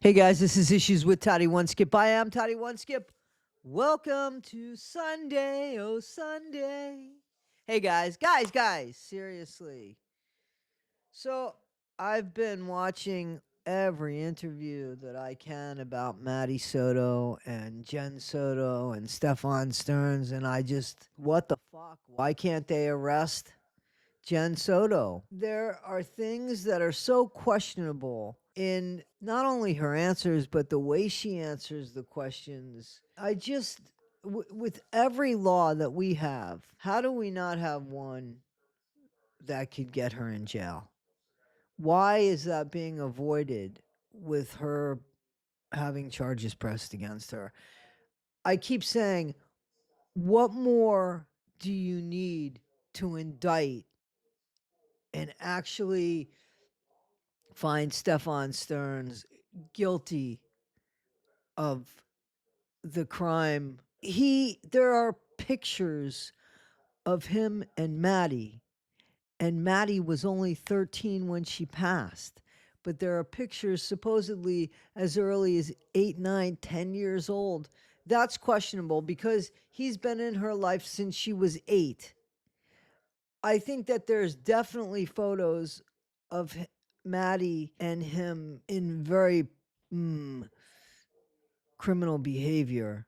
Hey guys, this is Issues with Toddy One Skip. I am Toddy One Skip. Welcome to Sunday, oh Sunday. Hey guys, seriously. So I've been watching every interview that I can about Maddie Soto and Jenn Soto and Stefan Stearns, and what the fuck? Why can't they arrest Jenn Soto? There are things that are so questionable in not only her answers, but the way she answers the questions. With every law that we have, how do we not have one that could get her in jail? Why is that being avoided with her having charges pressed against her? I keep saying, what more do you need to indict and actually find Stefan Stearns guilty of the crime? There are pictures of him and Maddie was only 13 when she passed. But there are pictures supposedly as early as 8, 9, 10 years old. That's questionable because he's been in her life since she was 8. I think that there's definitely photos of Maddie and him in very criminal behavior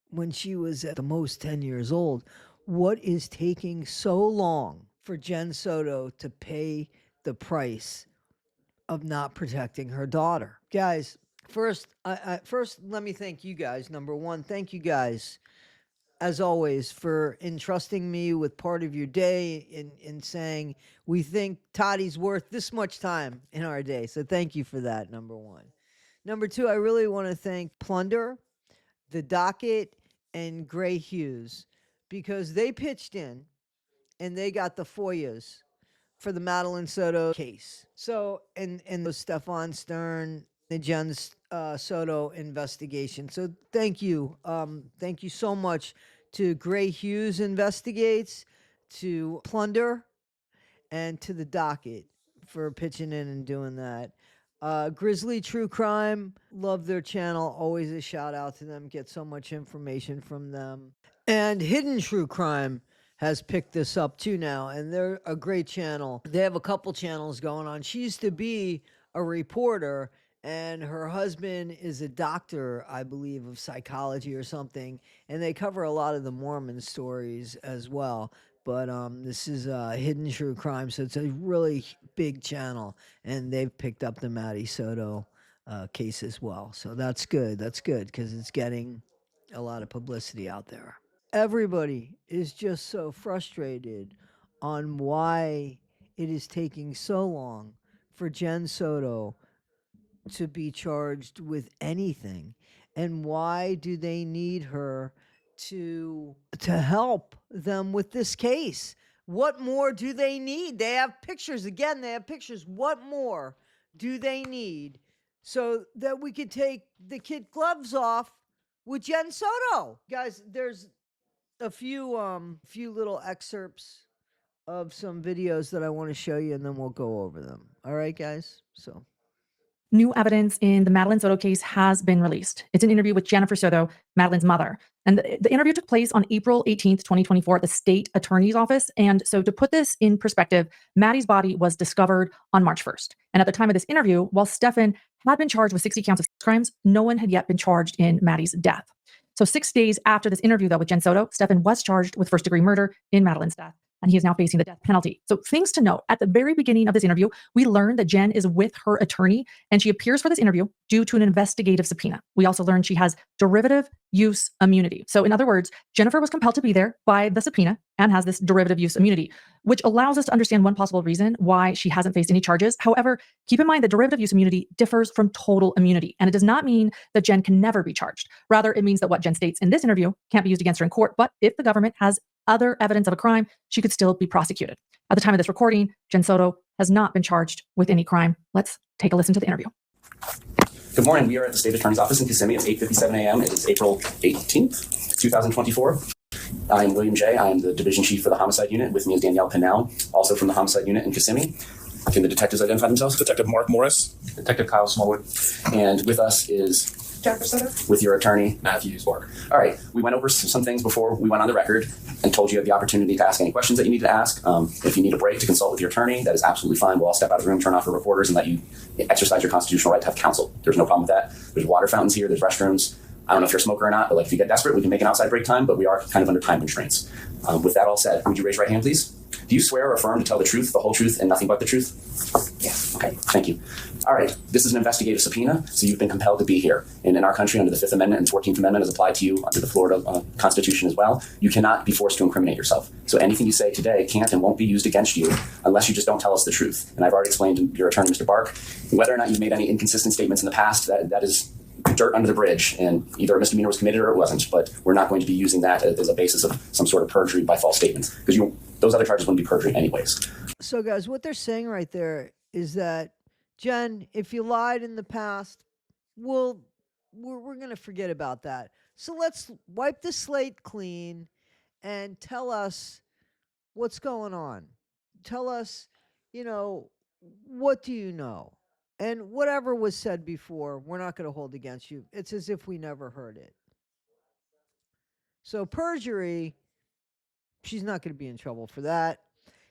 when she was at the most 10 years old. What is taking so long for Jenn Soto to pay the price of not protecting her daughter? Guys, first let me thank you guys. Number one, thank you guys, as always, for entrusting me with part of your day in saying we think Toddy's worth this much time in our day. So thank you for that, number one. Number two, I really want to thank Plunder, the docket, and Hughes, because they pitched in and they got the FOIAs for the Madeline Soto case. So, and the Stefan Stern, the Jenn Soto investigation. So thank you. Thank you so much to Hughes Investigates, to Plunder, and to the docket for pitching in and doing that. Grizzly True Crime, love their channel. Always a shout out to them. Get so much information from them. And Hidden True Crime has picked this up too now, and they're a great channel. They have a couple channels going on. She used to be a reporter, and her husband is a doctor, I believe, of psychology or something, and they cover a lot of the Mormon stories as well. But this is Hidden True Crime, so it's a really big channel, and they've picked up the Maddie Soto case as well. So that's good. That's good because it's getting a lot of publicity out there. Everybody is just so frustrated on why it is taking so long for Jenn Soto to be charged with anything, and why do they need her to help them with this case? What more do they need? They have pictures. Again, they have pictures. What more do they need so that we could take the kid gloves off with Jenn Soto? Guys, there's a few little excerpts of some videos that I want to show you, and then we'll go over them. All right, guys? So new evidence in the Madeline Soto case has been released. It's an interview with Jennifer Soto, Madeline's mother. And the interview took place on April 18th, 2024 at the state attorney's office. And so to put this in perspective, Maddie's body was discovered on March 1st. And at the time of this interview, while Stefan had been charged with 60 counts of crimes, no one had yet been charged in Maddie's death. So 6 days after this interview, though, with Jenn Soto, Stefan was charged with first-degree murder in Madeline's death, and he is now facing the death penalty. So things to note, at the very beginning of this interview, we learned that Jenn is with her attorney, and she appears for this interview due to an investigative subpoena. We also learned she has derivative use immunity. So in other words, Jennifer was compelled to be there by the subpoena and has this derivative use immunity, which allows us to understand one possible reason why she hasn't faced any charges. However, keep in mind that derivative use immunity differs from total immunity, and it does not mean that Jenn can never be charged. Rather, it means that what Jenn states in this interview can't be used against her in court, but if the government has other evidence of a crime, she could still be prosecuted. At the time of this recording, Jenn Soto has not been charged with any crime. Let's take a listen to the interview. Good morning. We are at the State Attorney's Office in Kissimmee. It's 8:57 a.m. It is April 18th, 2024. I'm William J. I am the Division Chief for the Homicide Unit. With me is Danielle Pinnell, also from the Homicide Unit in Kissimmee. Can the detectives identify themselves? Detective Mark Morris. Detective Kyle Smallwood. And with us is Jennifer Soto. with your attorney, Matthew Hughes. All right, we went over some things before we went on the record and told you had the opportunity to ask any questions that you need to ask. If you need a break to consult with your attorney, that is absolutely fine. We'll all step out of the room, turn off your recorders, and let you exercise your constitutional right to have counsel. There's no problem with that. There's water fountains here, there's restrooms. I don't know if you're a smoker or not, but like if you get desperate, we can make an outside break time, but we are kind of under time constraints. With that all said, would you raise your right hand, please? Do you swear or affirm to tell the truth, the whole truth, and nothing but the truth? Yes. Okay, thank you. All right, this is an investigative subpoena, so you've been compelled to be here. And in our country, under the 5th Amendment and 14th Amendment, as applied to you under the Florida Constitution as well, you cannot be forced to incriminate yourself. So anything you say today can't and won't be used against you unless you just don't tell us the truth. And I've already explained to your attorney, Mr. Bark, whether or not you've made any inconsistent statements in the past, that is dirt under the bridge, and either a misdemeanor was committed or it wasn't, but we're not going to be using that as a basis of some sort of perjury by false statements, because those other charges wouldn't be perjury anyways. So, guys, what they're saying right there is that, Jen, if you lied in the past, we're going to forget about that. So let's wipe the slate clean and tell us what's going on. Tell us, what do you know? And whatever was said before, we're not going to hold against you. It's as if we never heard it. So perjury, she's not going to be in trouble for that.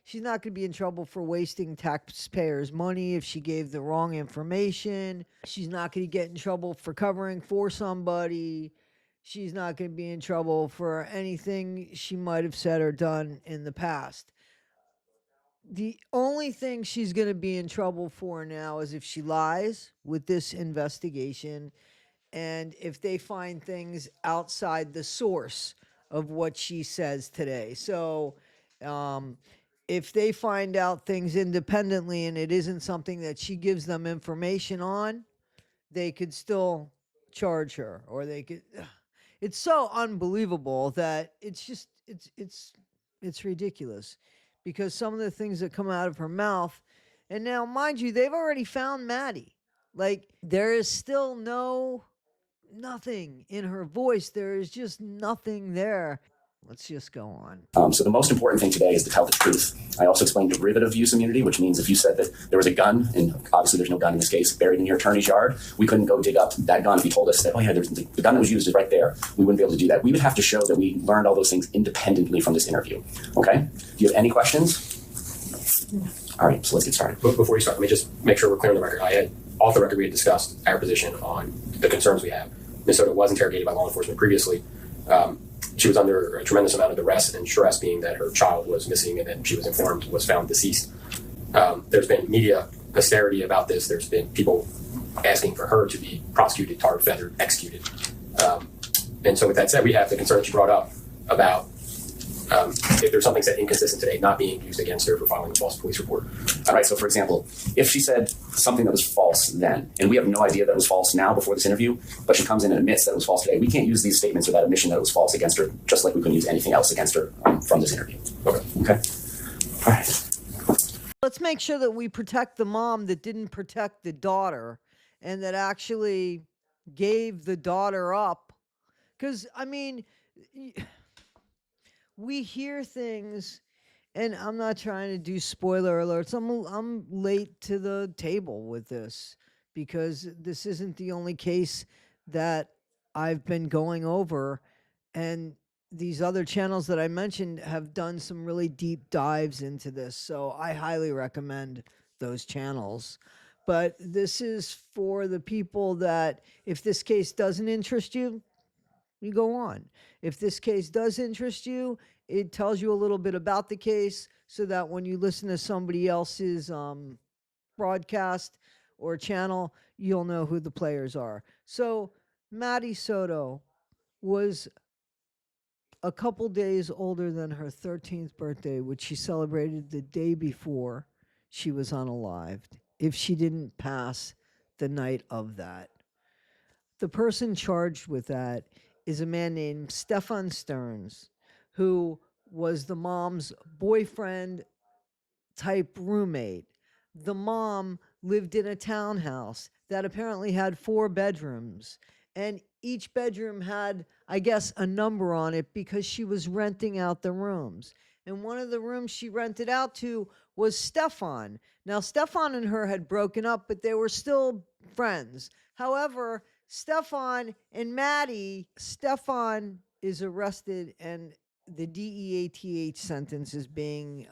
She's not going to be in trouble for wasting taxpayers' money if she gave the wrong information. She's not going to get in trouble for covering for somebody. She's not going to be in trouble for anything she might have said or done in the past. The only thing she's going to be in trouble for now is if she lies with this investigation and if they find things outside the source of what she says today. So, if they find out things independently and it isn't something that she gives them information on, they could still charge her, or they could. It's so unbelievable that it's ridiculous, because some of the things that come out of her mouth, and now mind you, they've already found Maddie. Like, there is still nothing in her voice. There is just nothing there. Let's just go on. So the most important thing today is to tell the truth. I also explained derivative use immunity, which means if you said that there was a gun, and obviously there's no gun in this case, buried in your attorney's yard, we couldn't go dig up that gun if he told us that, oh yeah, there's the gun that was used is right there. We wouldn't be able to do that. We would have to show that we learned all those things independently from this interview. Okay? Do you have any questions? All right, so let's get started. Before you start, let me just make sure we're clear on the record. Off the record, we had discussed our position on the concerns we have. Ms. Soto was interrogated by law enforcement previously. She was under a tremendous amount of duress and stress, being that her child was missing and then she was informed was found deceased. There's been media hysteria about this. There's been people asking for her to be prosecuted, tarred, feathered, executed. And so with that said, we have the concerns you brought up about if there's something said inconsistent today, not being used against her for filing a false police report. All right, so for example, if she said something that was false then, and we have no idea that it was false now before this interview, but she comes in and admits that it was false today, we can't use these statements or that admission that it was false against her, just like we couldn't use anything else against her from this interview. Okay? All right. Let's make sure that we protect the mom that didn't protect the daughter and that actually gave the daughter up. Because, I mean, we hear things, and I'm not trying to do spoiler alerts. I'm late to the table with this, because this isn't the only case that I've been going over, and these other channels that I mentioned have done some really deep dives into this, so I highly recommend those channels. But this is for the people that, if this case doesn't interest you, you go on. If this case does interest you, it tells you a little bit about the case, so that when you listen to somebody else's broadcast or channel, you'll know who the players are. So Maddie Soto was a couple days older than her 13th birthday, which she celebrated the day before she was unalived, if she didn't pass the night of that. The person charged with that is a man named Stefan Stearns, who was the mom's boyfriend type roommate. The mom lived in a townhouse that apparently had 4 bedrooms, and each bedroom had, I guess, a number on it because she was renting out the rooms. And one of the rooms she rented out to was Stefan. Now, Stefan and her had broken up, but they were still friends. However, Stefan and Maddie, Stefan is arrested and the DEATH sentence is being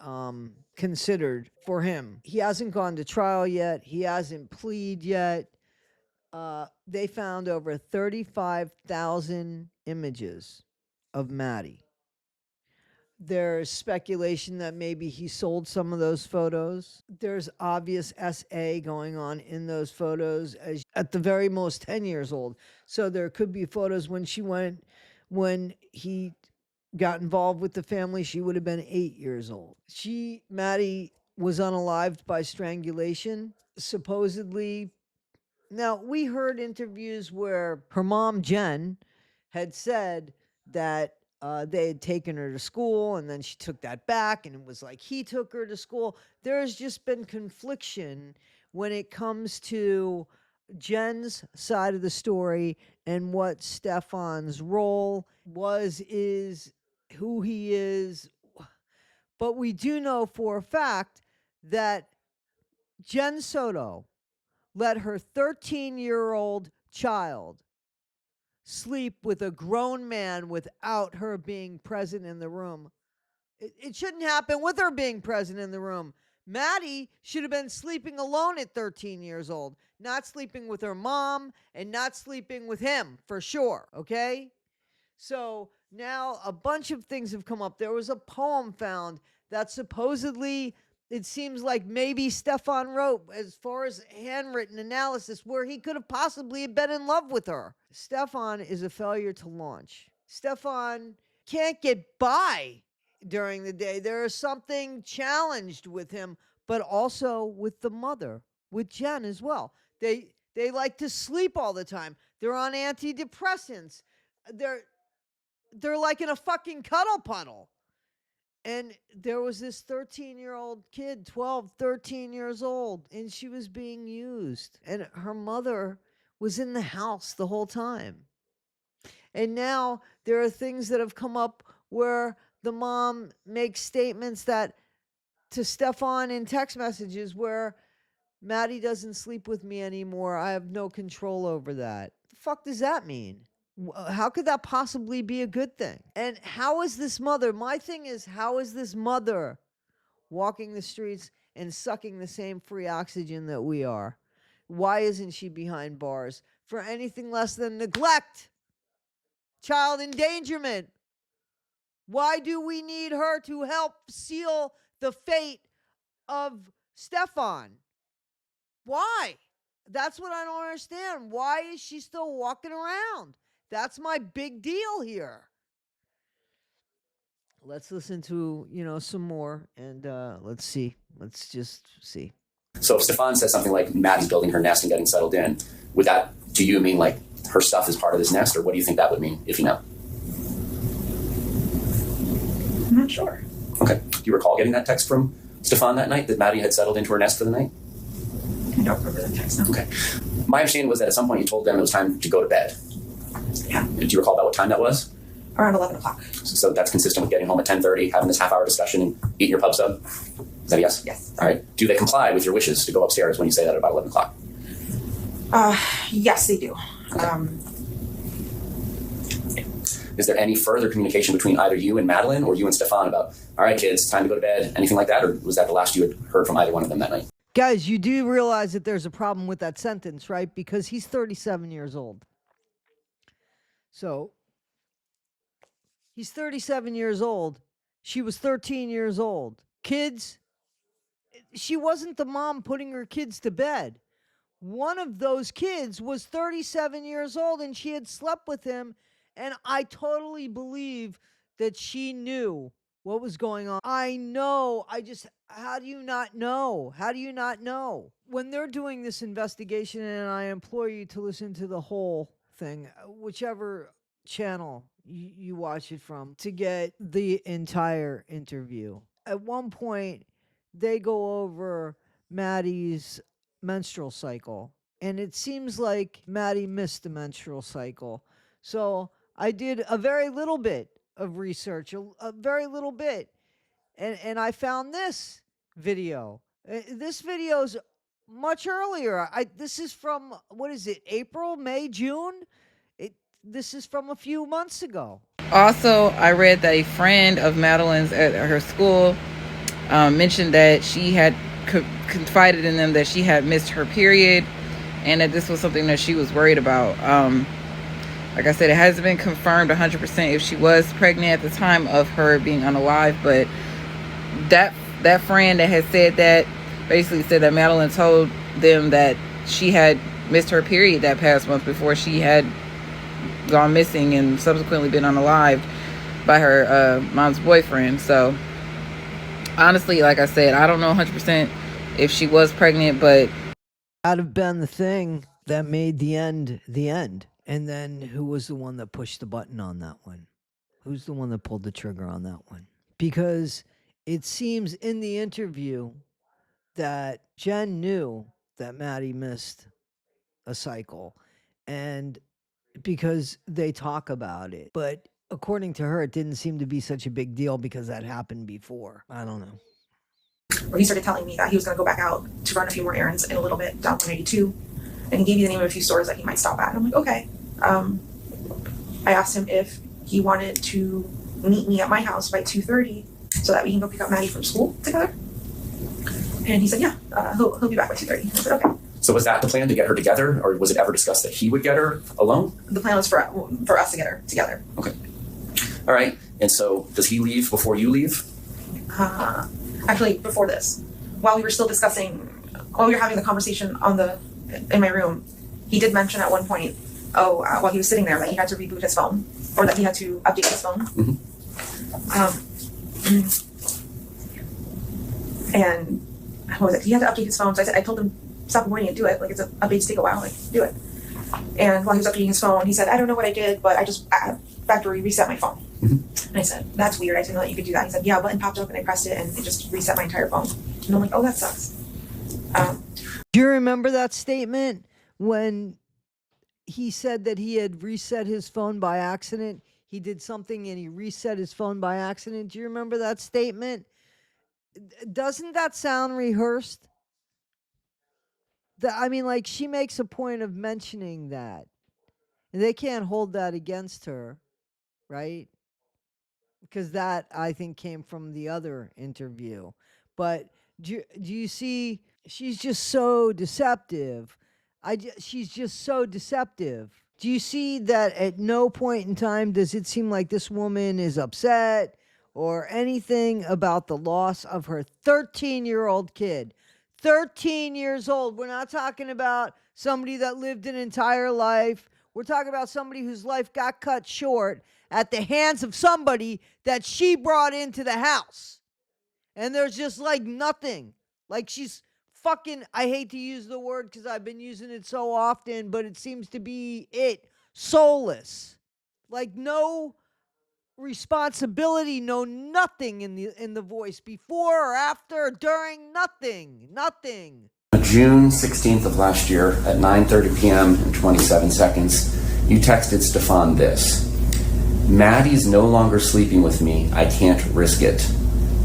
considered for him. He hasn't gone to trial yet. He hasn't pleaded yet. They found over 35,000 images of Maddie. There's speculation that maybe he sold some of those photos. There's obvious SA going on in those photos as at the very most 10 years old. So there could be photos when he got involved with the family, she would have been 8 years old. Maddie was unalived by strangulation, supposedly. Now, we heard interviews where her mom, Jenn, had said that they had taken her to school and then she took that back and it was like he took her to school. There's just been confliction when it comes to Jenn's side of the story and what Stefan's role is, who he is. But we do know for a fact that Jenn Soto let her 13-year-old child sleep with a grown man without her being present in the room. It shouldn't happen with her being present in the room. Maddie should have been sleeping alone at 13 years old, not sleeping with her mom and not sleeping with him for sure, okay? So now a bunch of things have come up. There was a poem found that supposedly it seems like maybe Stefan wrote as far as handwritten analysis where he could have possibly been in love with her. Stefan is a failure to launch. Stefan can't get by during the day. There is something challenged with him, but also with the mother, with Jenn as well. They like to sleep all the time. They're on antidepressants. They're like in a fucking cuddle puddle. And there was this 13-year-old kid, 12, 13 years old, and she was being used. And her mother was in the house the whole time. And now there are things that have come up where the mom makes statements that to Stefan in text messages where Maddie doesn't sleep with me anymore. I have no control over that. The fuck does that mean? How could that possibly be a good thing? And how is this mother? My thing is, how is this mother walking the streets and sucking the same free oxygen that we are? Why isn't she behind bars for anything less than neglect, child endangerment? Why do we need her to help seal the fate of Stefan? Why? That's what I don't understand. Why is she still walking around? That's my big deal here. Let's listen to, some more and let's see. Let's just see. So if Stefan says something like Maddie's building her nest and getting settled in, would that, do you mean like her stuff is part of this nest, or what do you think that would mean, if you know? I'm not sure. Okay. Do you recall getting that text from Stefan that night, that Maddie had settled into her nest for the night? I don't remember the text now. Okay. My understanding was that at some point you told them it was time to go to bed. Yeah. Do you recall about what time that was? Around 11 o'clock. So that's consistent with getting home at 10:30, having this half-hour discussion, and eating your pub sub? Is that a yes? Yes. All right. Do they comply with your wishes to go upstairs when you say that at about 11 o'clock? Yes, they do. Is there any further communication between either you and Madeline or you and Stefan about, all right, kids, time to go to bed, anything like that? Or was that the last you had heard from either one of them that night? Guys, you do realize that there's a problem with that sentence, right? Because he's 37 years old. So he's 37 years old. She was 13 years old. Kids, she wasn't the mom putting her kids to bed. One of those kids was 37 years old and she had slept with him. And I totally believe that she knew what was going on. I know. How do you not know? How do you not know? When they're doing this investigation, and I implore you to listen to the whole thing, whichever channel you watch it from, to get the entire interview. At one point, they go over Maddie's menstrual cycle, and it seems like Maddie missed the menstrual cycle. So I did a very little bit of research, a very little bit. And I found this, video. This video's much earlier. This is from, what is it, April, May, June? This is from a few months ago. Also, I read that a friend of Madeline's at her school mentioned that she had confided in them that she had missed her period and that this was something that she was worried about. Like I said, it hasn't been confirmed 100% if she was pregnant at the time of her being unalive, but that friend that had said that basically said that Madeline told them that she had missed her period that past month before she had gone missing and subsequently been unalived by her mom's boyfriend. So honestly, like I said, I don't know 100% if she was pregnant, but That'd have been the thing that made the end the end. And then who was the one that pushed the button on that one? Who's the one that pulled the trigger on that one? Because it seems in the interview that Jenn knew that Maddie missed a cycle, and because they talk about it. But according to her, it didn't seem to be such a big deal because that happened before. I don't know. Where he started telling me that he was going to go back out to run a few more errands in a little bit down 182, and he gave me the name of a few stores that he might stop at. And I'm like, okay. I asked him if he wanted to meet me at my house by 2:30 so that we can go pick up Maddie from school together. And he said, yeah, he'll be back by 2:30. I said, okay. So was that the plan, to get her together, or was it ever discussed that he would get her alone? The plan was for us to get her together. Okay. All right. And so does he leave before you leave? Actually, before this, while we were still discussing, while we were having the conversation in my room, he did mention at one point, while he was sitting there, that he had to reboot his phone, or that he had to update his phone. And what was it? He had to update his phone. So I told him, stop avoiding it, do it. Like, it's updates take a while, like, do it. And while he was updating his phone, he said, I don't know what I did, but I just factory reset my phone. And I said, that's weird. I didn't know that you could do that. He said, yeah, a button popped up and I pressed it and it just reset my entire phone. And I'm like, oh, that sucks. Do you remember that statement when he said that he had reset his phone by accident? He did something and he reset his phone by accident. Do you remember that statement? Doesn't that sound rehearsed? I mean, like, she makes a point of mentioning that. And they can't hold that against her, right? Because that, I think, came from the other interview. But do you see, she's just so deceptive. She's just so deceptive. Do you see that at no point in time does it seem like this woman is upset or anything about the loss of her 13-year-old kid? 13 years old. We're not talking about somebody that lived an entire life. We're talking about somebody whose life got cut short at the hands of somebody that she brought into the house. And there's just like nothing. Like, she's fucking, I hate to use the word because I've been using it so often, but it seems to be soulless. Like, no responsibility, no nothing in the voice before or after, during, nothing. June 16th of last year at 9:30 p.m. and 27 seconds, you texted Stefan this: Maddie's no longer sleeping with me. I can't risk it.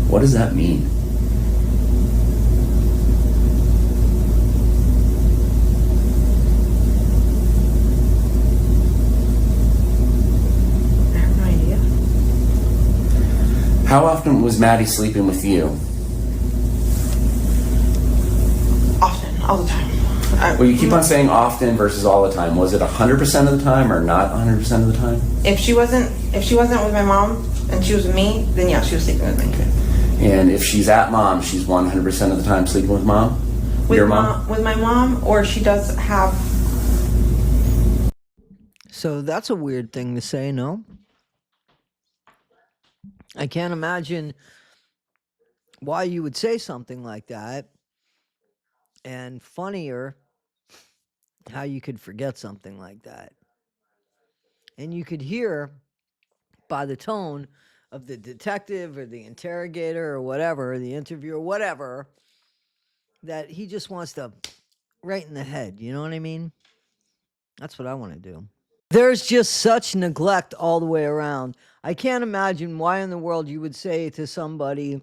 What does that mean? I have no idea. How often was Maddie sleeping with you? Often, all the time. Well, you keep on saying often versus all the time. Was it 100% of the time or not 100% of the time? If she wasn't with my mom and she was with me, then yeah, she was sleeping with me. Okay. And if she's at mom, she's 100% of the time sleeping with mom? Your mom? With my mom, or she does have. So that's a weird thing to say, no? I can't imagine why you would say something like that. And funnier, how you could forget something like that. And you could hear by the tone of the detective or the interrogator or whatever, the interviewer, whatever, that he just wants to right in the head. You know what I mean? That's what I want to do. There's just such neglect all the way around. I can't imagine why in the world you would say to somebody,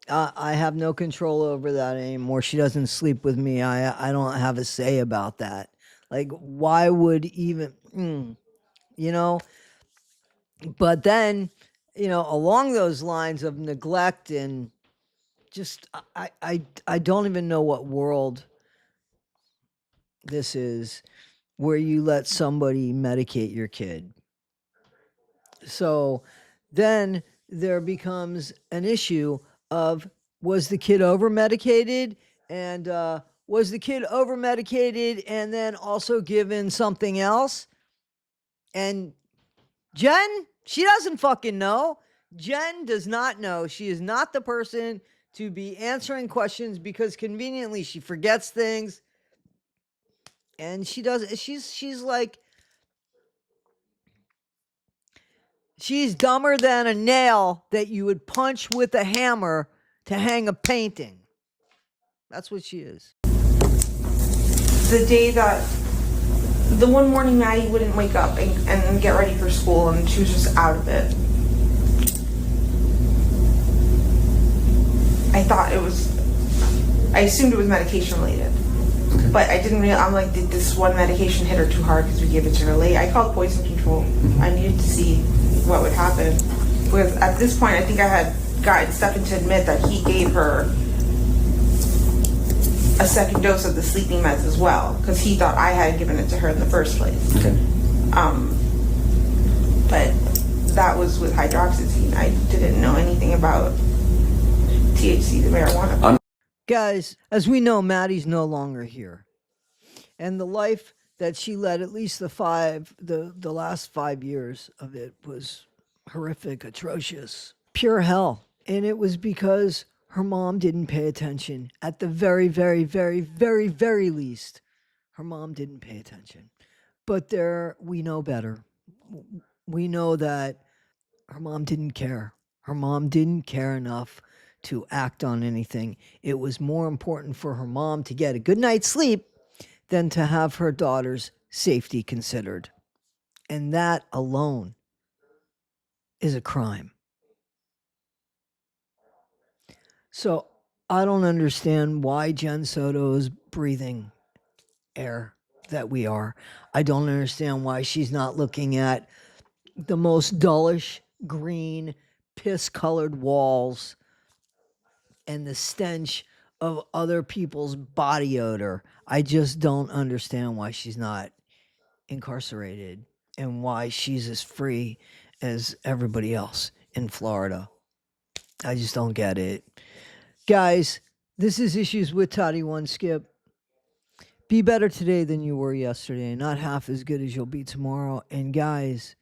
I have no control over that anymore. She doesn't sleep with me. I don't have a say about that. Like, why would even, you know? But then, along those lines of neglect and just, I don't even know what world this is where you let somebody medicate your kid. So then there becomes an issue of, was the kid over medicated, and was the kid over medicated and then also given something else? And Jenn, she doesn't fucking know. Jenn does not know. She is not the person to be answering questions because conveniently she forgets things. And she's like, she's dumber than a nail that you would punch with a hammer to hang a painting. That's what she is. The one morning Maddie wouldn't wake up and get ready for school, and she was just out of it. I assumed it was medication related. But I didn't realize, I'm like, did this one medication hit her too hard because we gave it to her late? I called poison control. I needed to see what would happen. Because at this point, I think I had gotten Stefan to admit that he gave her a second dose of the sleeping meds as well, because he thought I had given it to her in the first place. Okay. But that was with hydroxyzine. I didn't know anything about THC, the marijuana. Guys, as we know, Maddie's no longer here. And the life that she led, at least the last 5 years of it, was horrific, atrocious, pure hell. And it was because her mom didn't pay attention. At the very, very, very, very, very least, her mom didn't pay attention. But we know better. We know that her mom didn't care. Her mom didn't care enough to act on anything. It was more important for her mom to get a good night's sleep than to have her daughter's safety considered. And that alone is a crime. So I don't understand why Jenn Soto is breathing air that we are. I don't understand why she's not looking at the most dullish green, piss-colored walls and the stench of other people's body odor. I just don't understand why she's not incarcerated and why she's as free as everybody else in Florida. I just don't get it. Guys, this is Issues with Toddy One Skip. Be better today than you were yesterday, not half as good as you'll be tomorrow. And guys,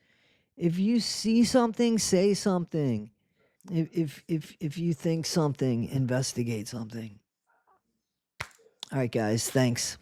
if you see something, say something. If you think something, investigate something. All right, guys, thanks.